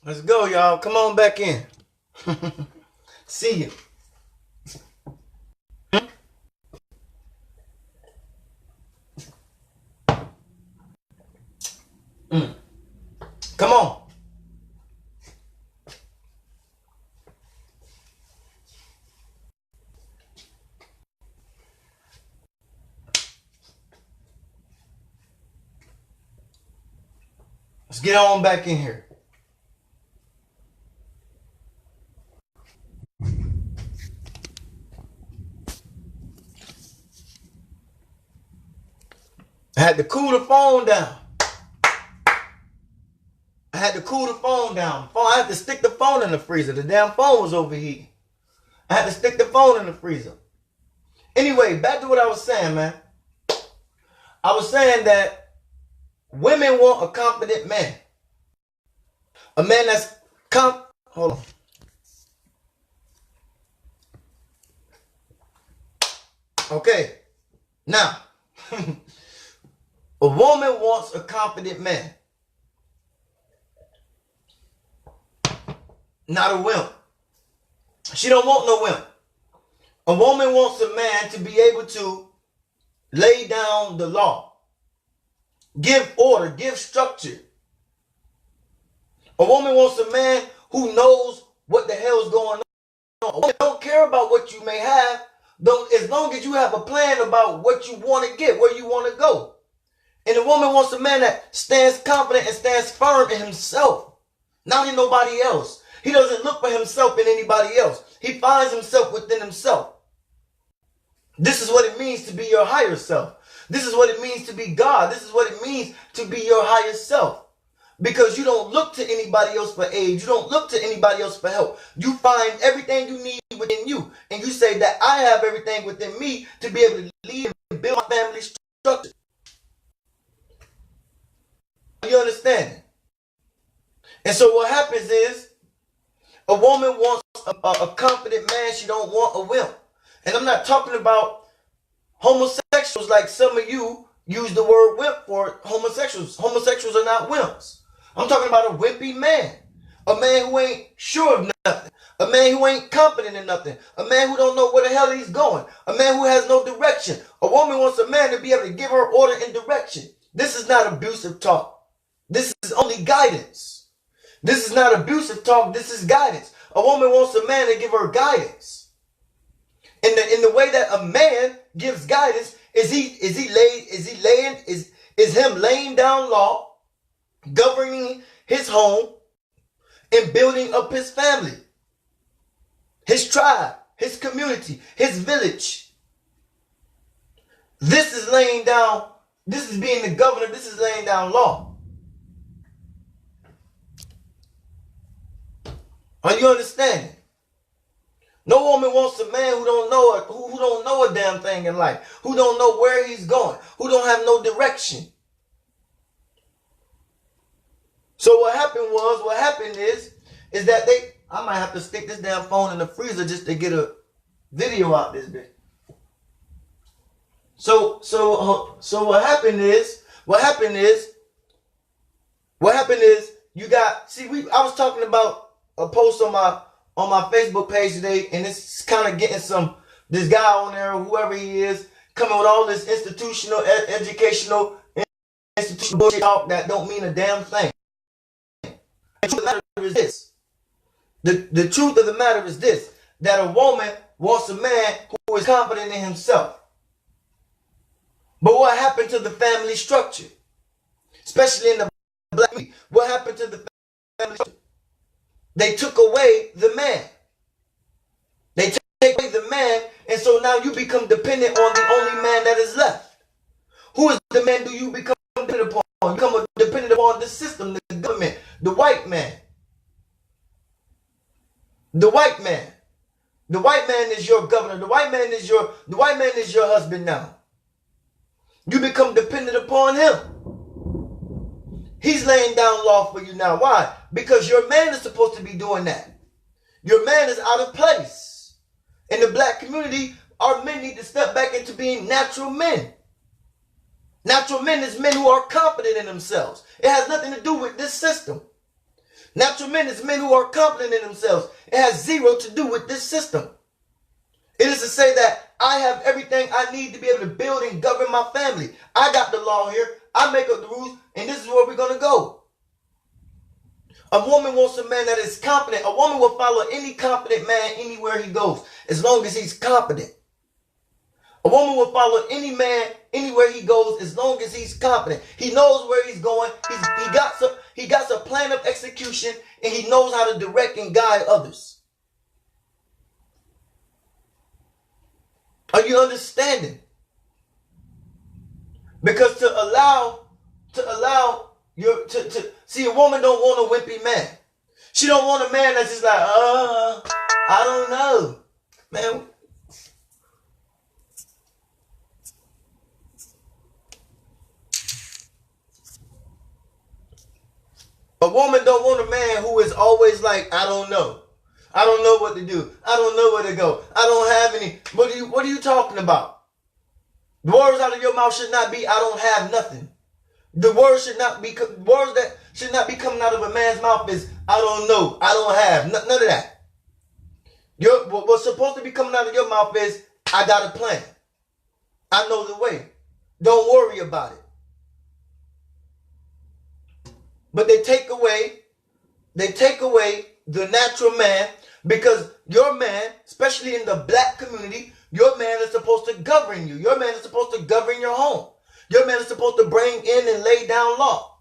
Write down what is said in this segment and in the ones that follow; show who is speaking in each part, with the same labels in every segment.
Speaker 1: Let's go, y'all. Come on back in. See you. Come on. Let's get on back in here. I had to cool the phone down. I had to stick the phone in the freezer. The damn phone was overheating. I had to stick the phone in the freezer. Anyway, back to what I was saying, man. I was saying that women want a confident man. A man that's hold on. Okay. Now, a woman wants a confident man. Not a wimp. She don't want no wimp. A woman wants a man to be able to lay down the law, give order, give structure. A woman wants a man who knows what the hell's going on. A woman don't care about what you may have, as long as you have a plan about what you want to get, where you want to go. And a woman wants a man that stands confident and stands firm in himself, not in nobody else. He doesn't look for himself in anybody else. He finds himself within himself. This is what it means to be your higher self. This is what it means to be God. This is what it means to be your higher self. Because you don't look to anybody else for aid. You don't look to anybody else for help. You find everything you need within you. And you say that I have everything within me to be able to lead and build my family structure. You understand? And so what happens is, a woman wants a confident man. She don't want a wimp. And I'm not talking about homosexuals like some of you use the word wimp for homosexuals. Homosexuals are not wimps. I'm talking about a wimpy man. A man who ain't sure of nothing. A man who ain't confident in nothing. A man who don't know where the hell he's going. A man who has no direction. A woman wants a man to be able to give her order and direction. This is not abusive talk. This is only guidance. This is not abusive talk. This is guidance. A woman wants a man to give her guidance. In the way that a man gives guidance, is him laying down law, governing his home, and building up his family, his tribe, his community, his village. This is laying down, this is being the governor, this is laying down law. Are you understanding? No woman wants a man who don't know a damn thing in life, who don't know where he's going, who don't have no direction. So what happened is that I might have to stick this damn phone in the freezer just to get a video out this bit. So what happened is you got, I was talking about a post on my Facebook page today, and it's kind of getting this guy on there, whoever he is, coming with all this educational bullshit talk that don't mean a damn thing. The truth of the matter is this. The truth of the matter is this, that a woman wants a man who is confident in himself. But what happened to the family structure? Especially in the black community. What happened to the family structure? They took away the man. They take away the man, and so now you become dependent on the only man that is left. Who is the man do you become dependent upon? You become dependent upon the system, the government, the white man. The white man. The white man is your governor. The white man is your husband now. You become dependent upon him. He's laying down law for you now. Why? Because your man is supposed to be doing that. Your man is out of place. In the black community, our men need to step back into being natural men. Natural men is men who are confident in themselves. It has nothing to do with this system. Natural men is men who are confident in themselves. It has zero to do with this system. It is to say that I have everything I need to be able to build and govern my family. I got the law here. I make up the rules, and this is where we're going to go. A woman wants a man that is confident. A woman will follow any confident man anywhere he goes, as long as he's confident. A woman will follow any man anywhere he goes, as long as he's confident. He knows where he's going. He got a plan of execution, and he knows how to direct and guide others. Are you understanding? Because to allow see, a woman don't want a wimpy man. She don't want a man that's just like, I don't know, man. A woman don't want a man who is always like, I don't know. I don't know what to do. I don't know where to go. I don't have any. What are you talking about? The words out of your mouth should not be, I don't have nothing. The words that should not be coming out of a man's mouth is, I don't know. I don't have. None of that. What's supposed to be coming out of your mouth is, I got a plan. I know the way. Don't worry about it. But they take away the natural man, because your man, especially in the black community, your man is supposed to govern you. Your man is supposed to govern your home. Your man is supposed to bring in and lay down law,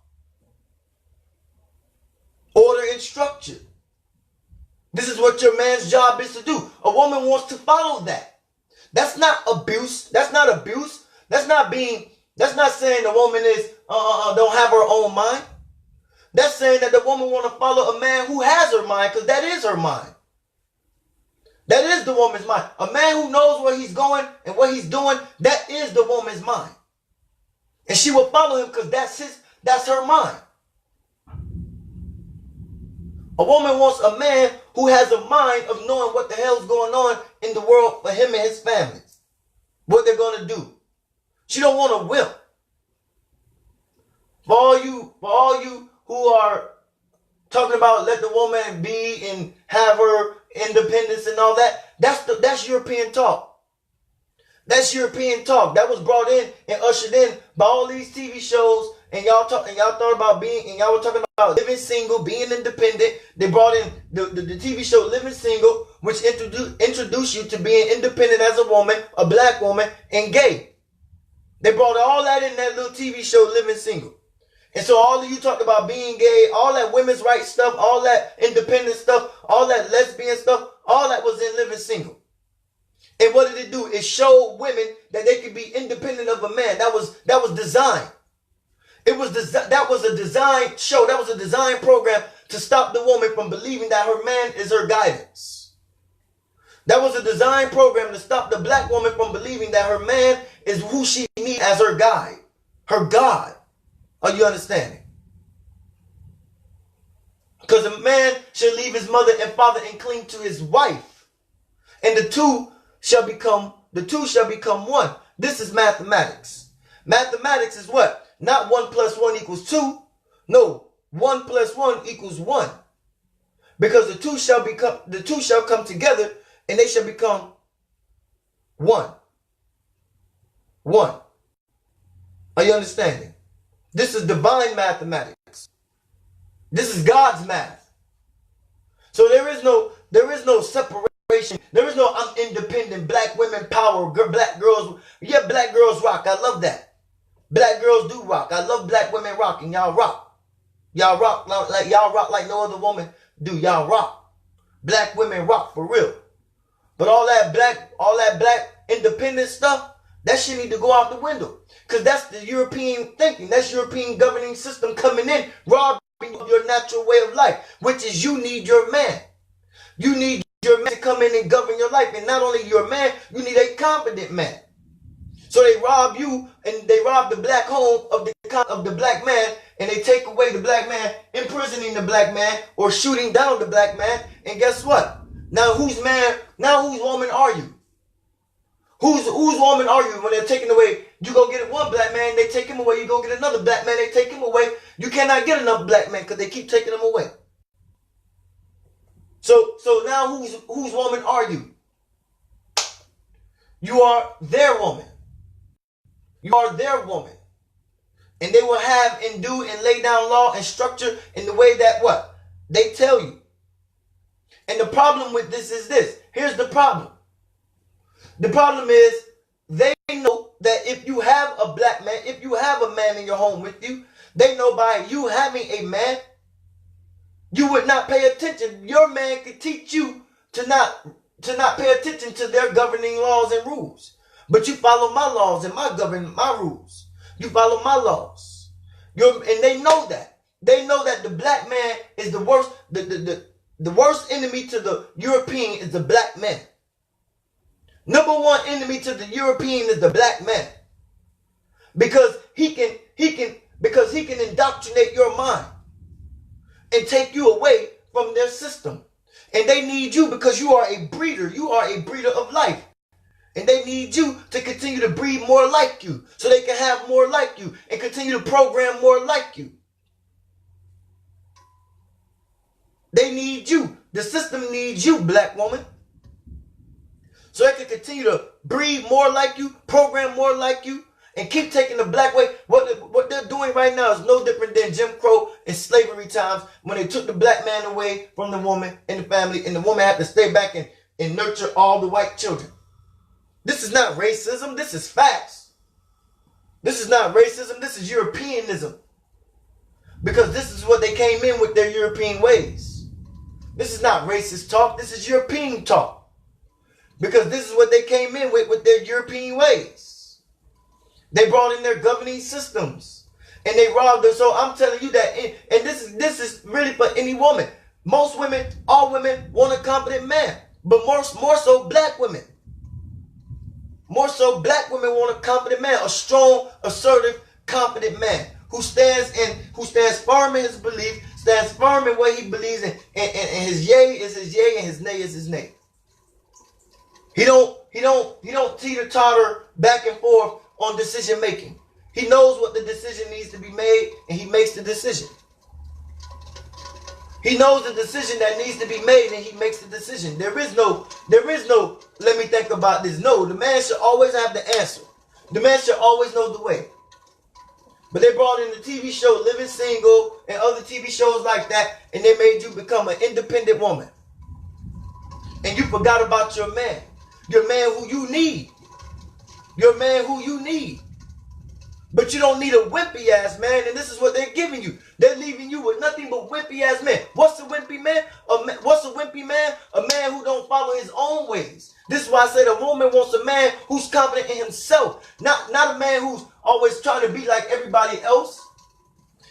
Speaker 1: order, and structure. This is what your man's job is to do. A woman wants to follow that. That's not abuse. That's not abuse. That's not saying the woman is don't have her own mind. That's saying that the woman want to follow a man who has her mind, because that is her mind. That is the woman's mind. A man who knows where he's going and what he's doing, that is the woman's mind. And she will follow him because that's her mind. A woman wants a man who has a mind of knowing what the hell's going on in the world for him and his family. What they're going to do. She don't want a wimp. For all you who are talking about let the woman be and have her independence and all that, that's European talk. That's European talk. That was brought in and ushered in by all these TV shows, and y'all thought about y'all were talking about living single, being independent. They brought in the TV show Living Single, which introduced you to being independent as a woman, a black woman, and gay. They brought all that in that little TV show Living Single. And so all of you talked about being gay, all that women's rights stuff, all that independent stuff, all that lesbian stuff, all that was in Living Single. And what did it do? It showed women that they could be independent of a man. That was design. That was a design show. That was a design program to stop the woman from believing that her man is her guidance. That was a design program to stop the black woman from believing that her man is who she needs as her guide, her God. Are you understanding? Because a man should leave his mother and father and cling to his wife, and the two shall become one. This is mathematics. Mathematics is what? Not 1 + 1 = 2. No, 1 + 1 = 1. Because the two shall come together and they shall become one. One. Are you understanding? This is divine mathematics. This is God's math. So there is no separation. There is no I'm independent, black women power, black girls. Yeah, black girls rock. I love that. Black girls do rock. I love black women rocking. Y'all rock. Y'all rock like no other woman do. Y'all rock. Black women rock for real. But all that black independent stuff, that shit need to go out the window. Because that's the European thinking. That's European governing system coming in, robbing of your natural way of life, which is you need your man. You need your man to come in and govern your life. And not only your man, you need a confident man. So they rob you and they rob the black home of the black man, and they take away the black man, imprisoning the black man or shooting down the black man. And guess what? Now whose woman are you? Whose woman are you when they're taking away? You go get one black man, they take him away. You go get another black man, they take him away. You cannot get enough black men because they keep taking them away. So now whose woman are you? You are their woman. You are their woman. And they will have and do and lay down law and structure in the way that what? They tell you. And the problem with this is this. Here's the problem. The problem is they know that if you have a black man, if you have a man in your home with you, they know by you having a man, you would not pay attention. Your man could teach you to not pay attention to their governing laws and rules. But you follow my laws and my rules. You follow my laws. And they know that. They know that the black man is the worst. The worst enemy to the European is the black man. Number one enemy to the European is the black man. Because he can indoctrinate your mind and take you away from their system. And they need you because you are a breeder. You are a breeder of life. And they need you to continue to breed more like you so they can have more like you and continue to program more like you. They need you. The system needs you, black woman. So they can continue to breed more like you, program more like you, and keep taking the black way. What they're doing right now is no different than Jim Crow and slavery times when they took the black man away from the woman and the family, and the woman had to stay back and nurture all the white children. This is not racism. This is facts. This is not racism. This is Europeanism. Because this is what they came in with their European ways. This is not racist talk. This is European talk. Because this is what they came in with their European ways. They brought in their governing systems. And they robbed us. So I'm telling you that, and this is really for any woman. Most women, all women want a competent man. But more so black women. More so, black women want a competent man, a strong, assertive, competent man who stands firm in his belief, stands firm in what he believes in, and his yay is his yay and his nay is his nay. He don't teeter-totter back and forth on decision making. He knows what the decision needs to be made, and he makes the decision. He knows the decision that needs to be made, and he makes the decision. There is no, let me think about this. No, the man should always have the answer. The man should always know the way. But they brought in the TV show Living Single and other TV shows like that, and they made you become an independent woman. And you forgot about your man. Your man who you need. Your man who you need. But you don't need a wimpy ass man, and this is what they're giving you. They're leaving you with nothing but wimpy ass men. What's a wimpy man? What's a wimpy man? A man who don't follow his own ways. This is why I said a woman wants a man who's confident in himself. Not a man who's always trying to be like everybody else.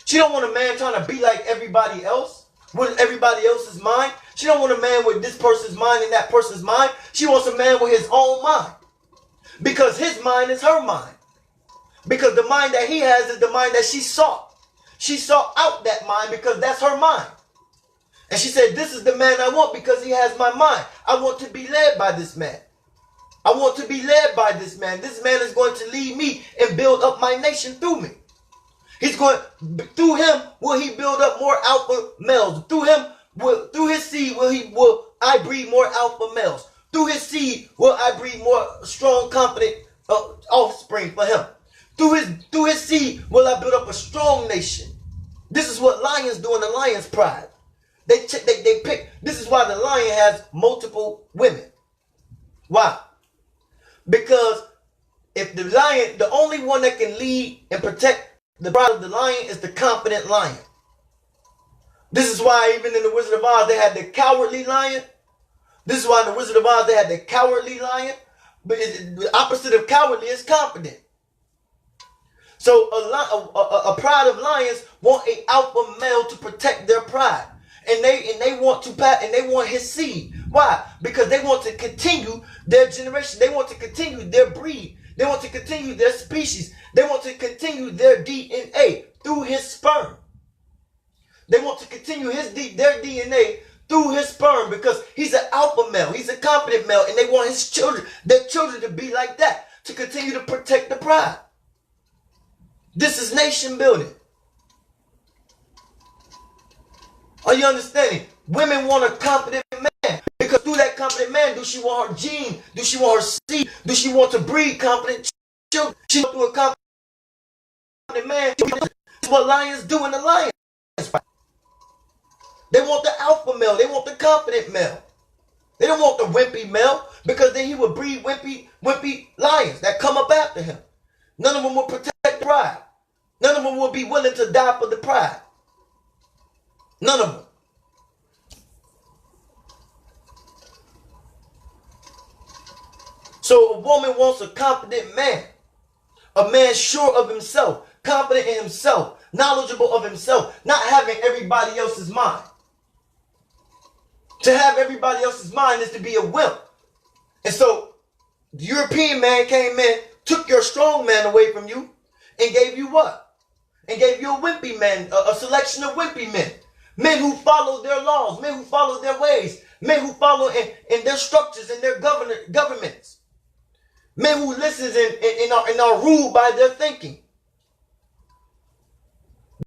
Speaker 1: She don't want a man trying to be like everybody else with everybody else's mind. She don't want a man with this person's mind and that person's mind. She wants a man with his own mind. Because his mind is her mind. Because the mind that he has is the mind that she sought. She sought out that mind because that's her mind. And she said, this is the man I want because he has my mind. I want to be led by this man. I want to be led by this man. This man is going to lead me and build up my nation through me. Through him will he build up more alpha males. Through his seed will I breed more alpha males. Through his seed will I breed more strong, confident offspring for him. Through his seed will I build up a strong nation. This is what lions do in the lion's pride. They pick. This is why the lion has multiple women. Why? Because if the only one that can lead and protect the pride of the lion is the confident lion. This is why even in the Wizard of Oz they had the cowardly lion. This is why in the Wizard of Oz they had the cowardly lion. But the opposite of cowardly is confident. So a pride of lions want an alpha male to protect their pride, and they want his seed. Why? Because they want to continue their generation. They want to continue their breed. They want to continue their species. They want to continue their DNA through his sperm. They want to continue their DNA through his sperm because he's an alpha male. He's a confident male, and they want their children to be like that, to continue to protect the pride. This is nation building. Are you understanding? Women want a confident man, do she want her gene? Do she want her seed? Do she want to breed confident children? She wants to a confident man. This is what lions do in the lions. They want the alpha male. They want the confident male. They don't want the wimpy male, because then he would breed wimpy lions that come up after him. None of them will protect the pride. None of them will be willing to die for the pride. None of them. So a woman wants a confident man. A man sure of himself, confident in himself, knowledgeable of himself, not having everybody else's mind. To have everybody else's mind is to be a wimp. And so the European man came in, took your strong man away from you, and gave you what? And gave you a wimpy man, a selection of wimpy men. Men who follow their laws, men who follow their ways, men who follow in their structures and their governments. Men who listens and are ruled by their thinking.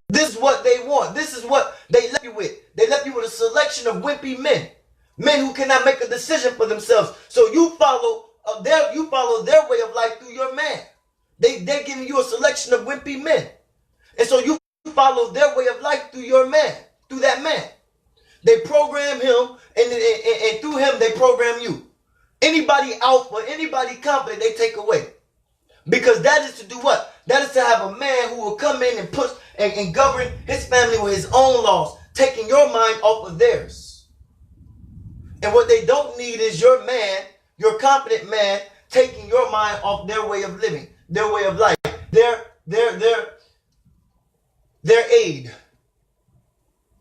Speaker 1: This is what they want. This is what they left you with. They left you with a selection of wimpy men. Men who cannot make a decision for themselves. So you follow their way of life through your man. They're giving you a selection of wimpy men. And so you follow their way of life through your man, through that man. They program him, and through him they program you. Anybody alpha, anybody confident, they take away. Because that is to do what? That is to have a man who will come in and push and govern his family with his own laws, taking your mind off of theirs. And what they don't need is your man, your confident man, taking your mind off their way of living, their way of life, their aid.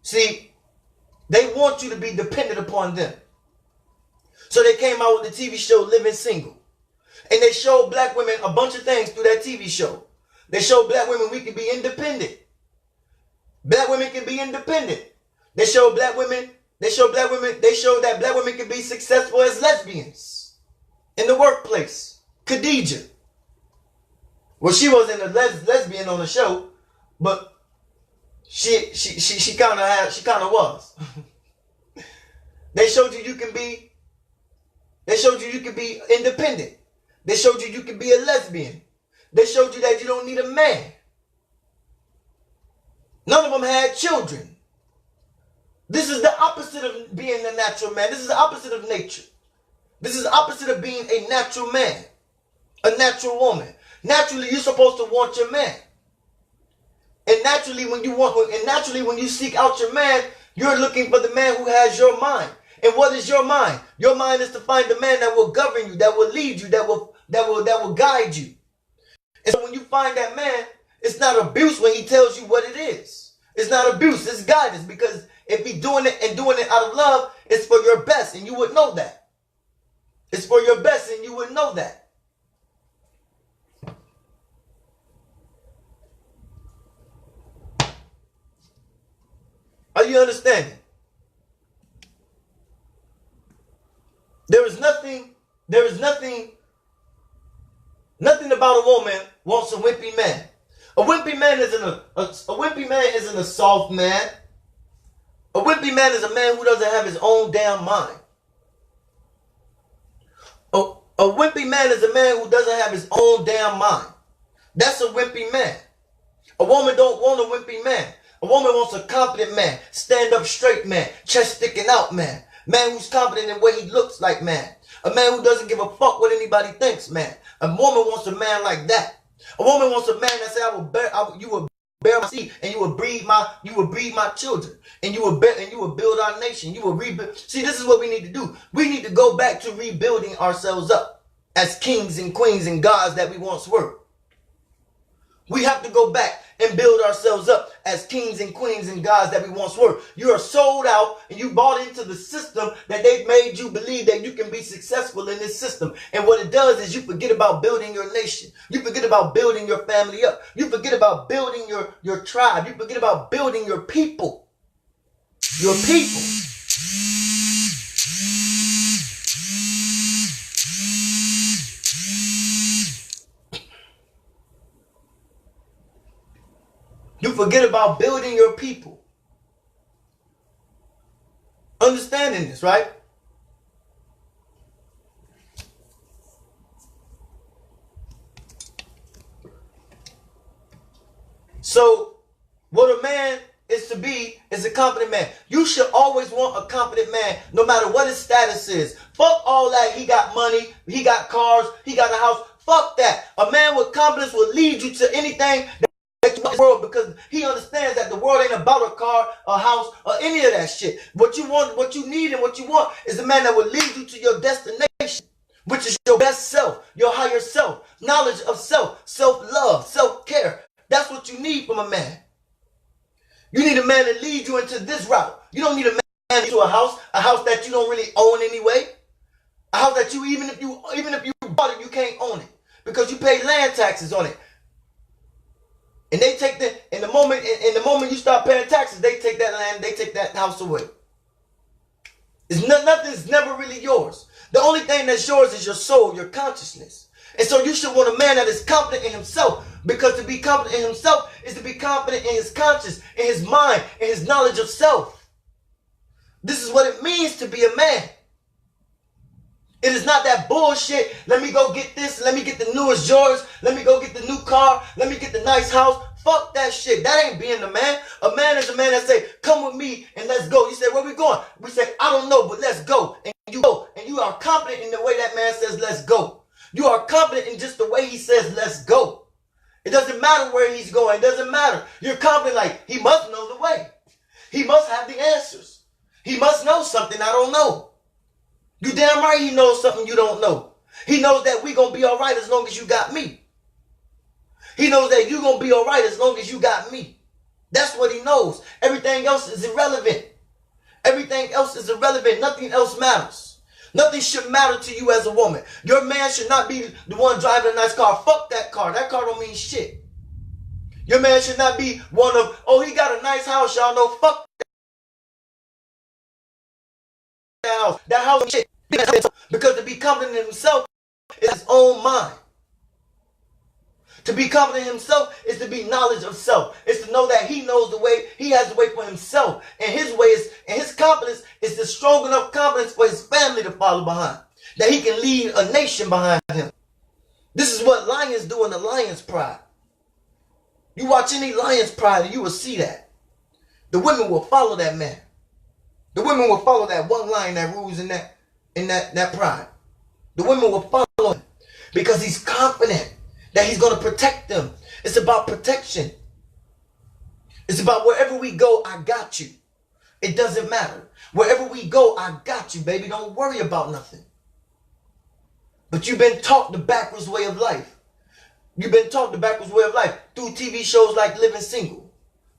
Speaker 1: See, they want you to be dependent upon them. So they came out with the TV show Living Single. And they showed black women a bunch of things through that TV show. They showed black women we can be independent. Black women can be independent. They showed that black women can be successful as lesbians in the workplace. Khadijah. Well, she wasn't a lesbian on the show, but she kind of was. They showed you can be independent. They showed you can be a lesbian. They showed you that you don't need a man. None of them had children. This is the opposite of being a natural man. This is the opposite of nature. This is the opposite of being a natural man, a natural woman. Naturally, you're supposed to want your man. And naturally, when you seek out your man, you're looking for the man who has your mind. And what is your mind? Your mind is to find the man that will govern you, that will lead you, that will guide you. And so when you find that man, it's not abuse when he tells you what it is. It's not abuse, it's guidance. Because if he's doing it out of love, it's for your best, and you would know that. It's for your best, and you would know that. Are you understanding? There is nothing about a woman wants a wimpy man. A wimpy man isn't a soft man. A wimpy man is a man who doesn't have his own damn mind. A wimpy man is a man who doesn't have his own damn mind. That's a wimpy man. A woman don't want a wimpy man. A woman wants a confident man, stand up straight man, chest sticking out man. Man who's confident in what he looks like, man. A man who doesn't give a fuck what anybody thinks, man. A woman wants a man like that. A woman wants a man that says, you will bear my seed, and you will breed my children, and you will build our nation. You will rebuild. See, this is what we need to do. We need to go back to rebuilding ourselves up as kings and queens and gods that we once were. We have to go back and build ourselves up as kings and queens and gods that we once were. You are sold out and you bought into the system that they've made you believe that you can be successful in this system. And what it does is you forget about building your nation. You forget about building your family up. You forget about building your tribe. You forget about building your people. Your people. You forget about building your people. Understanding this, right? So what a man is to be is a confident man. You should always want a confident man, no matter what his status is. Fuck all that. He got money, he got cars, he got a house. Fuck that. A man with confidence will lead you to anything that you want in the world, because he understands that the world ain't about a car, a house, or any of that shit. What you want, what you need, and what you want is a man that will lead you to your destination, which is your best self, your higher self, knowledge of self, self-love, self-care. That's what you need from a man. You need a man to lead you into this route. You don't need a man to a house that you don't really own anyway. A house that you, even if you bought it, you can't own it because you pay land taxes on it. And they take in the moment you start paying taxes, they take that land, they take that house away. Nothing's never really yours. The only thing that's yours is your soul, your consciousness. And so you should want a man that is confident in himself, because to be confident in himself is to be confident in his conscience, in his mind, in his knowledge of self. This is what it means to be a man. It is not that bullshit. Let me go get this. Let me get the newest Jordans. Let me go get the new car. Let me get the nice house. Fuck that shit. That ain't being a man. A man is a man that say, come with me and let's go. You say, where we going? We say, I don't know, but let's go. And you go. And you are confident in the way that man says, let's go. You are confident in just the way he says, let's go. It doesn't matter where he's going. It doesn't matter. You're confident like he must know the way. He must have the answers. He must know something I don't know. You damn right he knows something you don't know. He knows that we gonna be all right as long as you got me. He knows that you gonna be all right as long as you got me. That's what he knows. Everything else is irrelevant. Everything else is irrelevant. Nothing else matters. Nothing should matter to you as a woman. Your man should not be the one driving a nice car. Fuck that car. That car don't mean shit. Your man should not be one of, oh, he got a nice house, y'all know. Fuck that house. That house is shit. Because to be confident in himself is his own mind. To be confident in himself is to be knowledge of self. It's to know that he knows the way, he has the way for himself. And his way is, and his confidence is the strong enough confidence for his family to follow behind. That he can lead a nation behind him. This is what lions do in the lion's pride. You watch any lion's pride and you will see that. The women will follow that man. The women will follow that one lion that rules in that pride. The women will follow him because he's confident that he's going to protect them. It's about protection. It's about wherever we go, I got you. It doesn't matter. Wherever we go, I got you, baby. Don't worry about nothing. But you've been taught the backwards way of life. You've been taught the backwards way of life through TV shows like Living Single.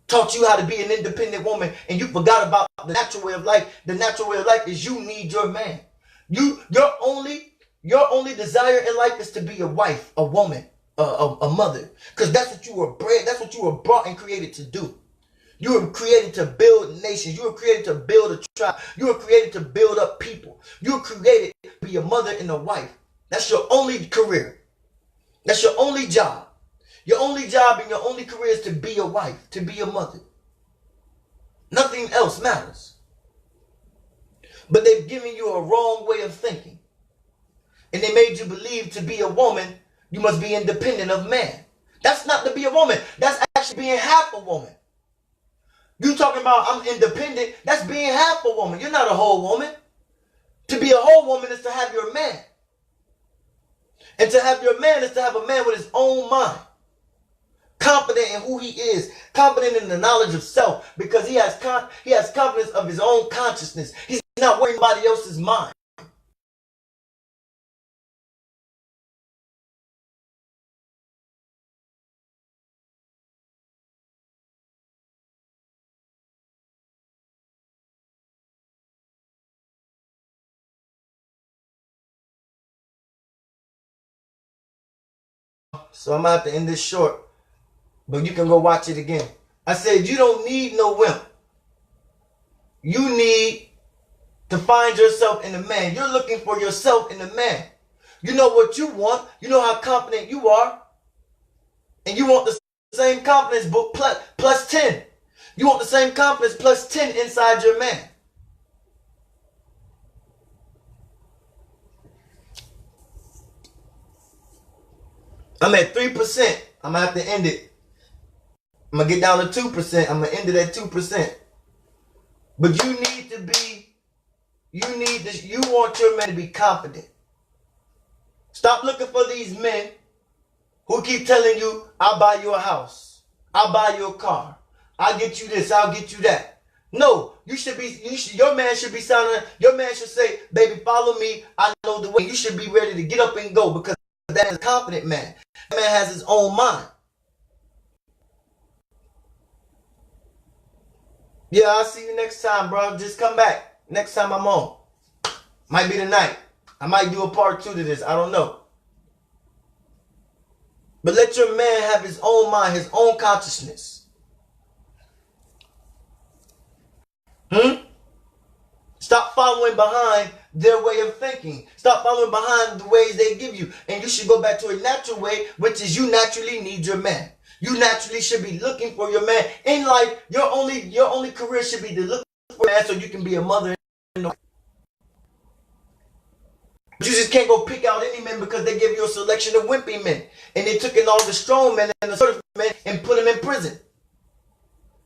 Speaker 1: Taught you how to be an independent woman, and you forgot about the natural way of life. The natural way of life is you need your man. Your only desire in life is to be a wife, a woman, a mother. Because that's what you were bred, that's what you were brought and created to do. You were created to build nations. You were created to build a tribe. You were created to build up people. You were created to be a mother and a wife. That's your only career. That's your only job. Your only job and your only career is to be a wife, to be a mother. Nothing else matters. But they've given you a wrong way of thinking. And they made you believe to be a woman, you must be independent of man. That's not to be a woman. That's actually being half a woman. You talking about I'm independent, that's being half a woman. You're not a whole woman. To be a whole woman is to have your man. And to have your man is to have a man with his own mind. Confident in who he is. Confident in the knowledge of self. Because he has confidence of his own consciousness. He's not worrying about anybody else's mind. So I'm going to have to end this short. But you can go watch it again. I said you don't need no wimp. You need to find yourself in a man. You're looking for yourself in a man. You know what you want. You know how confident you are. And you want the same confidence but plus 10. You want the same confidence plus 10 inside your man. I'm at 3%. I'm going to have to end it. I'm gonna get down to 2%. I'm gonna end it at 2%. But you need to be, you want your man to be confident. Stop looking for these men who keep telling you, I'll buy you a house. I'll buy you a car. I'll get you this. I'll get you that. No, your man should be sounding, your man should say, baby, follow me. I know the way. You should be ready to get up and go because that is a confident man. That man has his own mind. Yeah, I'll see you next time, bro. Just come back. Next time I'm on. Might be tonight. I might do a part 2 to this. I don't know. But let your man have his own mind, his own consciousness. Stop following behind their way of thinking. Stop following behind the ways they give you. And you should go back to a natural way, which is you naturally need your man. You naturally should be looking for your man. In life, your only career should be to look for a man so you can be a mother. But you just can't go pick out any men because they give you a selection of wimpy men. And they took in all the strong men and the sort of men and put them in prison.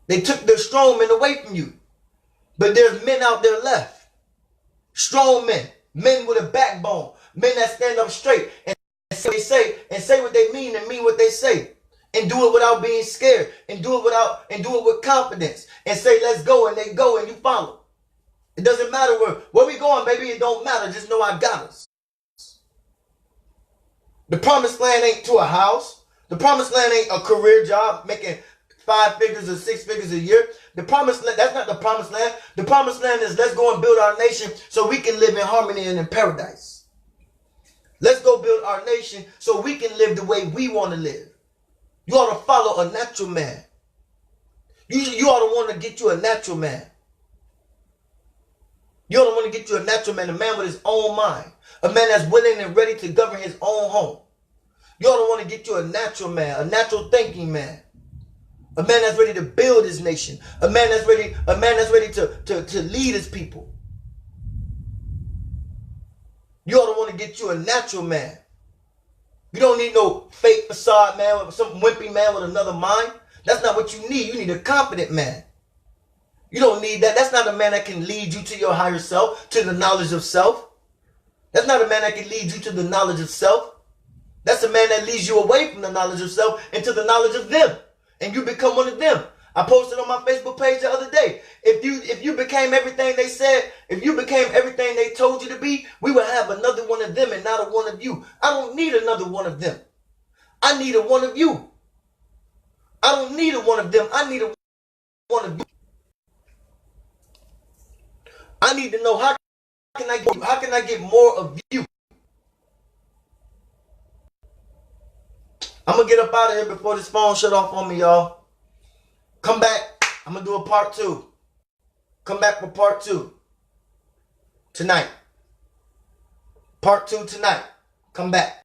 Speaker 1: They took the strong men away from you. But there's men out there left. Strong men. Men with a backbone. Men that stand up straight and say what they say and say what they mean and mean what they say. And do it without being scared. And do it with confidence. And say, let's go, and they go and you follow. It doesn't matter where we going, baby. It don't matter. Just know I got us. The promised land ain't to a house. The promised land ain't a career job making 5 figures or 6 figures a year. The promised land, that's not the promised land. The promised land is let's go and build our nation so we can live in harmony and in paradise. Let's go build our nation so we can live the way we want to live. You ought to follow a natural man. You ought to want to get you a natural man. You ought to want to get you a natural man, a man with his own mind, a man that's willing and ready to govern his own home. You ought to want to get you a natural man, a natural thinking man. A man that's ready to build his nation. A man that's ready to lead his people. You ought to want to get you a natural man. You don't need no fake facade man, some wimpy man with another mind. That's not what you need. You need a confident man. You don't need that. That's not a man that can lead you to your higher self, to the knowledge of self. That's not a man that can lead you to the knowledge of self. That's a man that leads you away from the knowledge of self into the knowledge of them. And you become one of them. I posted on my Facebook page the other day. If you became everything they said, if you became everything they told you to be, we would have another one of them and not a one of you. I don't need another one of them. I need a one of you. I don't need a one of them. I need a one of you. I need to know how can I get more of you? I'm going to get up out of here before this phone shut off on me, y'all. Come back. I'm going to do a part 2. Come back for part 2. Tonight. Part 2 tonight. Come back.